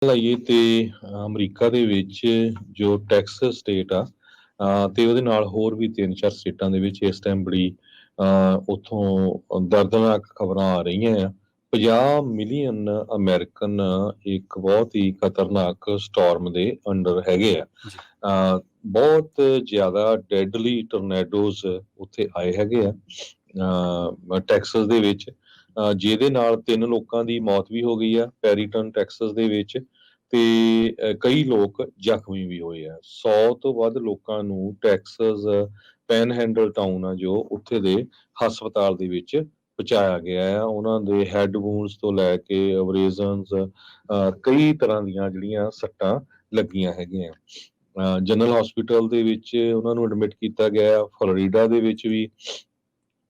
ਲਾਈਏ ਤੇ ਅਮਰੀਕਾ ਦੇ ਵਿੱਚ ਜੋ ਟੈਕਸਸ ਸਟੇਟ ਆ ਤੇ ਉਹਦੇ ਨਾਲ ਹੋਰ ਵੀ 3-4 ਸਟੇਟਾਂ ਦੇ ਵਿੱਚ ਇਸ ਟਾਈਮ ਬੜੀ ਉੱਥੋਂ ਦਰਦਨਾਕ ਖਬਰਾਂ ਆ ਰਹੀਆਂ ਆ। 50 ਮਿਲੀਅਨ ਅਮਰੀਕਨ ਇੱਕ ਬਹੁਤ ਹੀ ਖਤਰਨਾਕ ਸਟਾਰਮ ਦੇ ਅੰਡਰ ਹੈਗੇ ਆ। ਜੀ। ਬਹੁਤ ਜ਼ਿਆਦਾ ਡੈਡਲੀ ਟੋਰਨੇਡੋਜ਼ ਉੱਥੇ ਆਏ ਹੈਗੇ ਆ ਟੈਕਸਸ ਦੇ ਵਿੱਚ, ਜਿਹਦੇ ਨਾਲ 3 ਲੋਕਾਂ ਦੀ ਮੌਤ ਵੀ ਹੋ ਗਈ ਆ ਪੈਰੀਟਨ ਟੈਕਸਸ ਦੇ ਵਿੱਚ, ਤੇ ਕਈ ਲੋਕ ਜ਼ਖਮੀ ਵੀ ਹੋਏ ਆ। 100 ਤੋਂ ਵੱਧ ਲੋਕਾਂ ਨੂੰ ਟੈਕਸਸ ਪੈਨਹੈਂਡਲ ਟਾਊਨ ਆ ਜੋ ਉੱਥੇ ਦੇ ਹਸਪਤਾਲ ਦੇ ਵਿੱਚ ਪਹੁੰਚਾਇਆ ਗਿਆ ਆ। ਉਹਨਾਂ ਦੇ ਹੈਡ ਵੂਨਸ ਤੋਂ ਲੈ ਕੇ ਅਬਰੇਜ਼ਨਸ, ਕਈ ਤਰ੍ਹਾਂ ਦੀਆਂ ਜਿਹੜੀਆਂ ਸੱਟਾਂ ਲੱਗੀਆਂ ਹੈਗੀਆਂ। ਜਨਰਲ ਹਸਪੀਟਲ ਦੇ ਵਿੱਚ ਉਹਨਾਂ ਨੂੰ ਐਡਮਿਟ ਕੀਤਾ ਗਿਆ। ਫਲੋਰੀਡਾ ਦੇ ਵਿੱਚ ਵੀ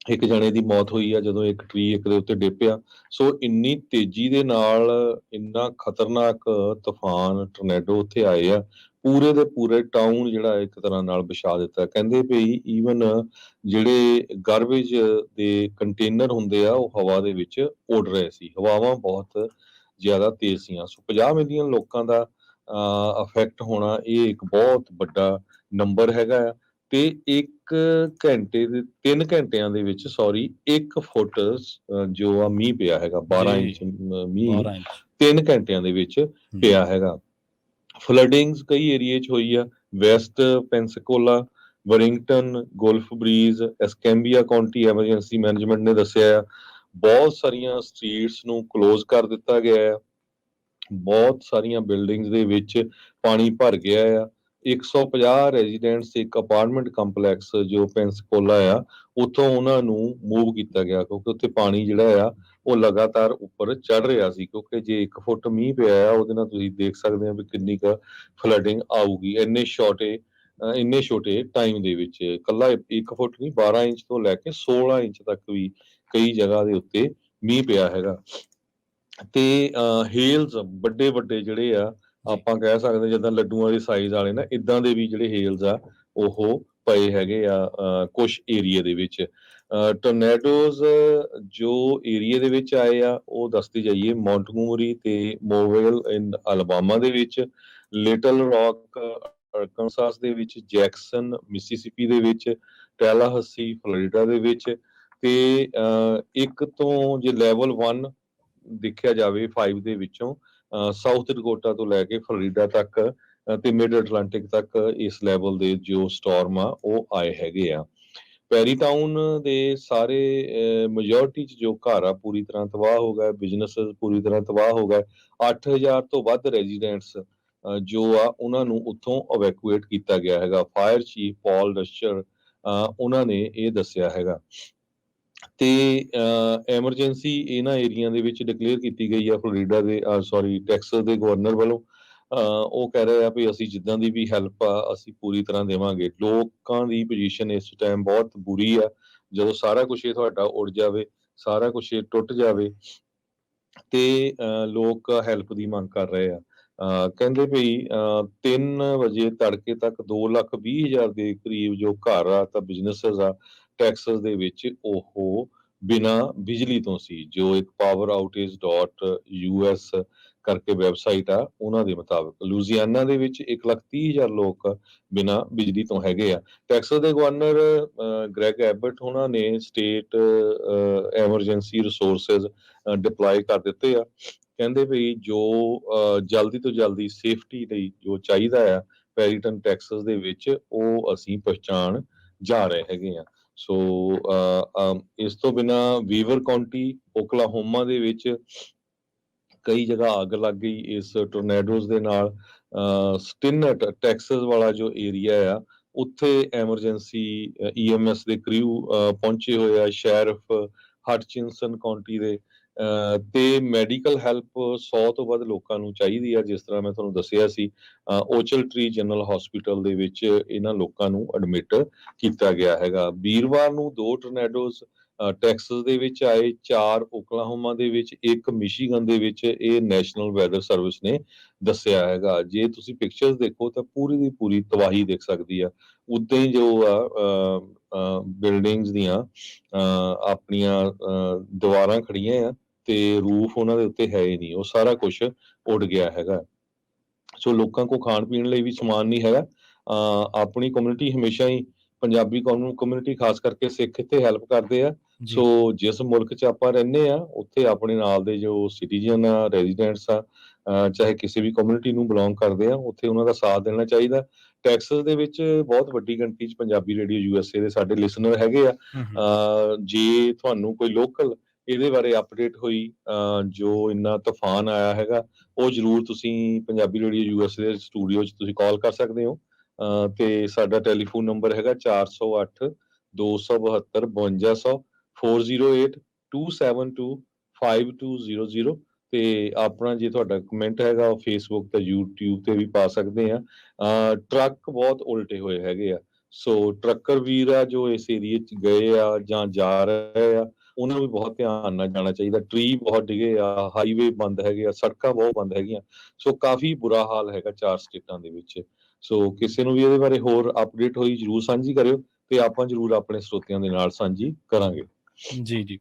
ਇੱਕ ਜਣੇ ਦੀ ਮੌਤ ਹੋਈ ਆ ਜਦੋਂ ਇੱਕ ਟਰੀ ਇੱਕ ਦੇ ਉੱਤੇ ਡਿੱਗ ਪਿਆ। ਸੋ ਇੰਨੀ ਤੇਜ਼ੀ ਦੇ ਨਾਲ ਇੰਨਾ ਖਤਰਨਾਕ ਤੂਫਾਨ ਟੋਰਨੇਡੋ ਉੱਥੇ ਆਏ ਆ, ਪੂਰੇ ਦੇ ਪੂਰੇ ਟਾਊਨ ਜਿਹੜਾ ਇੱਕ ਤਰ੍ਹਾਂ ਨਾਲ ਵਿਛਾ ਦਿੱਤਾ। ਕਹਿੰਦੇ ਵੀ ਈਵਨ ਜਿਹੜੇ ਗਾਰਬੇਜ ਦੇ ਕੰਟੇਨਰ ਹੁੰਦੇ ਆ ਉਹ ਹਵਾ ਦੇ ਵਿੱਚ ਉੱਡ ਰਹੇ ਸੀ। ਹਵਾਵਾਂ ਬਹੁਤ ਜ਼ਿਆਦਾ ਤੇਜ਼ ਸੀਆਂ। ਸੋ 50 ਮਿਲੀਅਨ ਲੋਕਾਂ ਦਾ ਅਫੈਕਟ ਹੋਣਾ ਇਹ ਇੱਕ ਬਹੁਤ ਵੱਡਾ ਨੰਬਰ ਹੈਗਾ ਆ। ਤੇ 1 ਘੰਟੇ ਦੇ 3 ਘੰਟਿਆਂ ਦੇ ਵਿੱਚ 1 ਫੁੱਟ ਜੋ ਆ ਮੀਂਹ ਪਿਆ ਹੈਗਾ, 12 ਜੀ, ਇੰਚ ਮੀਂਹ 12 ਇੰਚ। 3 ਘੰਟਿਆਂ ਦੇ ਵਿੱਚ ਹੂੰ। ਪਿਆ ਹੈਗਾ। ਫਲੱਡਿੰਗਸ ਕਈ ਏਰੀਏ 'ਚ ਹੋਈ ਆ। West Pensacola, Warrington, Gulf Breeze, Escambia county emergency management ਨੇ ਦੱਸਿਆ ਆ ਬਹੁਤ ਸਾਰੀਆਂ ਸਟਰੀਟਸ ਨੂੰ ਕਲੋਜ਼ ਕਰ ਦਿੱਤਾ ਗਿਆ ਆ। ਬਹੁਤ ਸਾਰੀਆਂ ਬਿਲਡਿੰਗਸ ਦੇ ਵਿੱਚ ਪਾਣੀ ਭਰ ਗਿਆ ਆ। 150 ਰੈਜ਼ੀਡੈਂਟਸ ਇੱਕ ਅਪਾਰਟਮੈਂਟ ਕੰਪਲੈਕਸ ਜੋ ਪੈਂਸਕੋਲਾ ਆ, ਉੱਥੋਂ ਉਹਨਾਂ ਨੂੰ ਮੂਵ ਕੀਤਾ ਗਿਆ ਕਿਉਂਕਿ ਉੱਥੇ ਪਾਣੀ ਜਿਹੜਾ ਆ ਉਹ ਲਗਾਤਾਰ ਉੱਪਰ ਚੜ ਰਿਹਾ ਸੀ। ਕਿਉਂਕਿ ਜੇ 1 ਫੁੱਟ ਮੀਂਹ ਪਿਆ ਆ ਉਹਦੇ ਨਾਲ ਤੁਸੀਂ ਦੇਖ ਸਕਦੇ ਹੋ ਵੀ ਕਿੰਨੀ ਕੁ ਫਲੱਡਿੰਗ ਆਊਗੀ ਇੰਨੇ ਛੋਟੇ ਟਾਈਮ ਦੇ ਵਿੱਚ। ਇਕੱਲਾ 1 ਫੁੱਟ ਨਹੀਂ, 12 ਇੰਚ ਤੋਂ ਲੈ ਕੇ 16 ਇੰਚ ਤੱਕ ਵੀ ਕਈ ਜਗ੍ਹਾ ਦੇ ਉੱਤੇ ਮੀਂਹ ਪਿਆ ਹੈਗਾ। ਤੇ ਹੇਲਜ਼ ਵੱਡੇ ਵੱਡੇ ਜਿਹੜੇ ਆ, ਜੀ। ਆਪਾਂ ਕਹਿ ਸਕਦੇ ਜਿੱਦਾਂ ਲੱਡੂਆਂ ਦੇ ਸਾਈਜ਼ ਵਾਲੇ ਨਾ, ਇਦਾਂ ਦੇ ਵੀ ਜਿਹੜੇ ਹੇਲਜ਼ ਆ ਉਹ ਪਏ ਹੈਗੇ ਆ ਕੁਛ ਏਰੀਏ ਦੇ ਵਿੱਚ। ਟੋਰਨੇਡੋਜ਼ ਜੋ ਏਰੀਏ ਦੇ ਵਿੱਚ ਆਏ ਆ ਉਹ ਦੱਸਦੇ ਜਾਈਏ ਮੌਂਟਗੋਮਰੀ ਤੇ ਮੋਵੇਲ ਇਨ ਅਲਬਾਮਾ ਦੇ ਵਿੱਚ, ਲਿਟਲ ਰੌਕ ਅਰਕਾਨਸਾਸ ਦੇ ਵਿੱਚ, ਜੈਕਸਨ ਮਿਸੀਸਿਪੀ ਦੇ ਵਿੱਚ, ਟੈਲਾਹਸੀ ਫਲੋਰੀਡਾ ਦੇ ਵਿੱਚ, ਤੇ ਇੱਕ ਤੋਂ ਜੇ ਲੈਵਲ 1 ਦੇਖਿਆ ਜਾਵੇ 5 ਦੇ ਵਿੱਚੋਂ, ਸਾਊਥ ਡਕੋਟਾ ਤੋਂ ਲੈ ਕੇ ਫਲੋਰੀਡਾ ਤੱਕ ਤੇ ਮਿਡ ਅਟਲਾਂਟਿਕ ਤੱਕ ਇਸ ਲੈਵਲ ਦੇ ਜੋ ਸਟਾਰਮ ਆ ਉਹ ਆਏ ਹੈਗੇ ਆ। ਪੈਰੀ ਟਾਊਨ ਦੇ ਸਾਰੇ ਮੈਜੋਰਟੀ 'ਚ ਜੋ ਘਰ ਆ ਪੂਰੀ ਤਰ੍ਹਾਂ ਤਬਾਹ ਹੋ ਗਏ, ਬਿਜ਼ਨਸ ਪੂਰੀ ਤਰ੍ਹਾਂ ਤਬਾਹ ਹੋ ਗਏ। 8000 ਤੋਂ ਵੱਧ ਰੈਜ਼ੀਡੈਂਟਸ ਜੋ ਆ ਉਹਨਾਂ ਨੂੰ ਉੱਥੋਂ ਇਵੈਕੂਏਟ ਕੀਤਾ ਗਿਆ ਹੈਗਾ। ਫਾਇਰ ਚੀਫ ਪਾਲ ਡਸਚਰ ਉਹਨਾਂ ਨੇ ਇਹ ਦੱਸਿਆ ਹੈਗਾ। ਤੇ ਐਮਰਜੈਂਸੀ ਇਹਨਾਂ ਏਰੀਆ ਦੇ ਵਿੱਚ ਡਿਕਲੇਅਰ ਕੀਤੀ ਗਈ ਆ ਫਲੋਰੀਡਾ ਦੇ ਟੈਕਸਸ ਦੇ ਗਵਰਨਰ ਵੱਲੋਂ। ਉਹ ਕਹਿ ਰਹੇ ਆ ਵੀ ਅਸੀਂ ਜਿੱਦਾਂ ਦੀ ਵੀ ਹੈਲਪ ਆ ਅਸੀਂ ਪੂਰੀ ਤਰ੍ਹਾਂ ਦੇਵਾਂਗੇ। ਲੋਕਾਂ ਦੀ ਪੋਜੀਸ਼ਨ ਇਸ ਟਾਈਮ ਬਹੁਤ ਬੁਰੀ ਆ। ਜਦੋਂ ਸਾਰਾ ਕੁਛ ਇਹ ਤੁਹਾਡਾ ਉੱਡ ਜਾਵੇ, ਸਾਰਾ ਕੁਛ ਇਹ ਟੁੱਟ ਜਾਵੇ ਤੇ ਲੋਕ ਹੈਲਪ ਦੀ ਮੰਗ ਕਰ ਰਹੇ ਆ। ਕਹਿੰਦੇ ਵੀ 3 ਵਜੇ ਤੜਕੇ ਤੱਕ 2,20,000 ਦੇ ਕਰੀਬ ਜੋ ਘਰ ਆ ਤਾਂ ਬਿਜ਼ਨੈਸਸ ਆ ਟੈਕਸਸ ਦੇ ਵਿੱਚ ਉਹ ਬਿਨਾਂ ਬਿਜਲੀ ਤੋਂ ਸੀ। ਜੋ ਇੱਕ poweroutages.us ਕਰਕੇ ਵੈਬਸਾਈਟ ਆ ਉਹਨਾਂ ਦੇ ਮੁਤਾਬਕ ਲੂਜ਼ੀਆਨਾ ਦੇ ਵਿੱਚ 1,30,000 ਲੋਕ ਬਿਨਾਂ ਬਿਜਲੀ ਤੋਂ ਹੈਗੇ ਆ। ਟੈਕਸਸ ਦੇ ਗਵਰਨਰ ਗ੍ਰੈਗ ਐਬਟ ਉਹਨਾਂ ਨੇ ਸਟੇਟ ਐਮਰਜੈਂਸੀ ਰਿਸੋਰਸਿਸ ਡਿਪਲਾਈ ਕਰ ਦਿੱਤੇ ਆ। ਕਹਿੰਦੇ ਵੀ ਜੋ ਜਲਦੀ ਤੋਂ ਜਲਦੀ ਸੇਫਟੀ ਲਈ ਜੋ ਚਾਹੀਦਾ ਆ ਪੈਰੀਟਨ ਟੈਕਸਸ ਦੇ ਵਿੱਚ ਉਹ ਅਸੀਂ ਪਹੁੰਚਾਉਣ ਜਾ ਰਹੇ ਹੈਗੇ ਆ। ਸੋ ਇਸ ਤੋਂ ਬਿਨਾਂ ਵੀਵਰ ਕਾਉਂਟੀ ਓਕਲਾਹੋਮਾ ਦੇ ਵਿੱਚ ਕਈ ਜਗ੍ਹਾ ਅੱਗ ਲੱਗ ਗਈ ਇਸ ਟੋਰਨੇਡੋਜ਼ ਦੇ ਨਾਲ। ਸਟਿਨਟ ਟੈਕਸਸ ਵਾਲਾ ਜੋ ਏਰੀਆ ਆ ਉੱਥੇ ਐਮਰਜੈਂਸੀ EMS ਦੇ ਕ੍ਰਿਊ ਪਹੁੰਚੇ ਹੋਏ ਆ। ਸ਼ੈਰਿਫ ਹਟਚਿਨਸਨ ਕਾਉਂਟੀ ਦੇ ਤੇ ਮੈਡੀਕਲ ਹੈਲਪ 100 ਤੋਂ ਵੱਧ ਲੋਕਾਂ ਨੂੰ ਚਾਹੀਦੀ ਆ। ਜਿਸ ਤਰ੍ਹਾਂ ਮੈਂ ਤੁਹਾਨੂੰ ਦੱਸਿਆ ਸੀ ਓਚਲ ਟਰੀ ਜਨਰਲ ਹਸਪੀਟਲ ਦੇ ਵਿੱਚ ਇਹਨਾਂ ਲੋਕਾਂ ਨੂੰ ਐਡਮਿਟ ਕੀਤਾ ਗਿਆ ਹੈਗਾ। ਵੀਰਵਾਰ ਨੂੰ 2 ਟੋਰਨੇਡੋਜ਼ ਟੈਕਸਸ ਦੇ ਵਿੱਚ ਆਏ, 4 ਓਕਲਾਹੋਮਾ ਦੇ ਵਿੱਚ, 1 ਮਿਸ਼ੀਗਨ ਦੇ ਵਿੱਚ। ਇਹ ਨੈਸ਼ਨਲ ਵੈਦਰ ਸਰਵਿਸ ਨੇ ਦੱਸਿਆ ਹੈਗਾ। ਜੇ ਤੁਸੀਂ ਪਿਕਚਰਸ ਦੇਖੋ ਤਾਂ ਪੂਰੀ ਦੀ ਪੂਰੀ ਤਬਾਹੀ ਦਿਖ ਸਕਦੀ ਆ। ਉਦਾਂ ਹੀ ਜੋ ਆ ਬਿਲਡਿੰਗਸ ਦੀਆਂ ਆਪਣੀਆਂ ਦੀਵਾਰਾਂ ਖੜੀਆਂ ਆ ਤੇ ਰੂਫ ਉਹਨਾਂ ਦੇ ਉੱਤੇ ਹੈ ਹੀ ਨਹੀਂ, ਉਹ ਸਾਰਾ ਕੁਝ ਉੱਡ ਗਿਆ ਹੈਗਾ। ਸੋ ਲੋਕਾਂ ਕੋਲ ਖਾਣ ਪੀਣ ਲਈ ਵੀ ਸਮਾਨ ਨਹੀਂ ਹੈਗਾ। ਆਪਣੀ ਕਮਿਊਨਿਟੀ ਹਮੇਸ਼ਾ ਹੀ ਪੰਜਾਬੀ ਕਮਿਊਨਿਟੀ ਖਾਸ ਕਰਕੇ ਸਿੱਖ ਇੱਥੇ ਹੈਲਪ ਕਰਦੇ ਆ। ਜੀ। ਸੋ ਜਿਸ ਮੁਲਕ 'ਚ ਆਪਾਂ ਰਹਿੰਦੇ ਆ ਉੱਥੇ ਆਪਣੇ ਨਾਲ ਦੇ ਜੋ ਸਿਟੀਜ਼ਨ ਆ, ਰੈਜ਼ੀਡੈਂਟਸ ਆ, ਚਾਹੇ ਕਿਸੇ ਵੀ ਕਮਿਊਨਿਟੀ ਨੂੰ ਬਿਲੋਂਗ ਕਰਦੇ ਆ, ਉੱਥੇ ਉਹਨਾਂ ਦਾ ਸਾਥ ਦੇਣਾ ਚਾਹੀਦਾ। ਟੈਕਸਸ ਦੇ ਵਿੱਚ ਬਹੁਤ ਵੱਡੀ ਗਿਣਤੀ 'ਚ ਪੰਜਾਬੀ ਰੇਡੀਓ USA ਦੇ ਸਾਡੇ ਲਿਸਨਰ ਹੈਗੇ ਆ। ਹੂੰ, ਹੂੰ। ਜੇ ਤੁਹਾਨੂੰ ਕੋਈ ਲੋਕਲ ਇਹਦੇ ਬਾਰੇ ਅਪਡੇਟ ਹੋਈ, ਜੋ ਇੰਨਾ ਤੂਫਾਨ ਆਇਆ ਹੈਗਾ, ਉਹ ਜ਼ਰੂਰ ਤੁਸੀਂ ਪੰਜਾਬੀ ਰੇਡੀਓ USA ਦੇ ਸਟੂਡੀਓ 'ਚ ਤੁਸੀਂ ਕਾਲ ਕਰ ਸਕਦੇ ਹੋ। ਤੇ ਸਾਡਾ ਟੈਲੀਫੋਨ ਨੰਬਰ ਹੈਗਾ 408 272 5200 408 272 5200। ਤੇ ਆਪਣਾ ਜੇ ਤੁਹਾਡਾ ਕਮੈਂਟ ਹੈਗਾ ਉਹ ਫੇਸਬੁੱਕ ਤੇ YouTube ਤੇ ਵੀ ਪਾ ਸਕਦੇ ਆ। ਟਰੱਕ ਬਹੁਤ ਉਲਟੇ ਹੋਏ ਹੈਗੇ ਆ, ਸੋ ਟਰੱਕਰ ਵੀਰ ਆ ਜੋ ਇਸ ਏਰੀਏ 'ਚ ਗਏ ਆ ਜਾਂ ਜਾ ਰਹੇ ਆ, ਉਹਨਾਂ ਨੂੰ ਵੀ ਬਹੁਤ ਧਿਆਨ ਨਾਲ ਜਾਣਾ ਚਾਹੀਦਾ। ਟਰੀ ਬਹੁਤ ਡਿਗੇ ਆ, ਹਾਈਵੇ ਬੰਦ ਹੈਗੇ ਆ, ਸੜਕਾਂ ਬਹੁਤ ਬੰਦ ਹੈਗੀਆਂ। ਸੋ ਕਾਫੀ ਬੁਰਾ ਹਾਲ ਹੈਗਾ 4 ਸਟੇਟਾਂ ਦੇ ਵਿੱਚ। ਸੋ ਕਿਸੇ ਨੂੰ ਵੀ ਇਹਦੇ ਬਾਰੇ ਹੋਰ ਅਪਡੇਟ ਹੋਈ ਜ਼ਰੂਰ ਸਾਂਝੀ ਕਰਿਓ ਤੇ ਆਪਾਂ ਜ਼ਰੂਰ ਆਪਣੇ ਸਰੋਤਿਆਂ ਦੇ ਨਾਲ ਸਾਂਝੀ ਕਰਾਂਗੇ। ਜੀ, ਜੀ।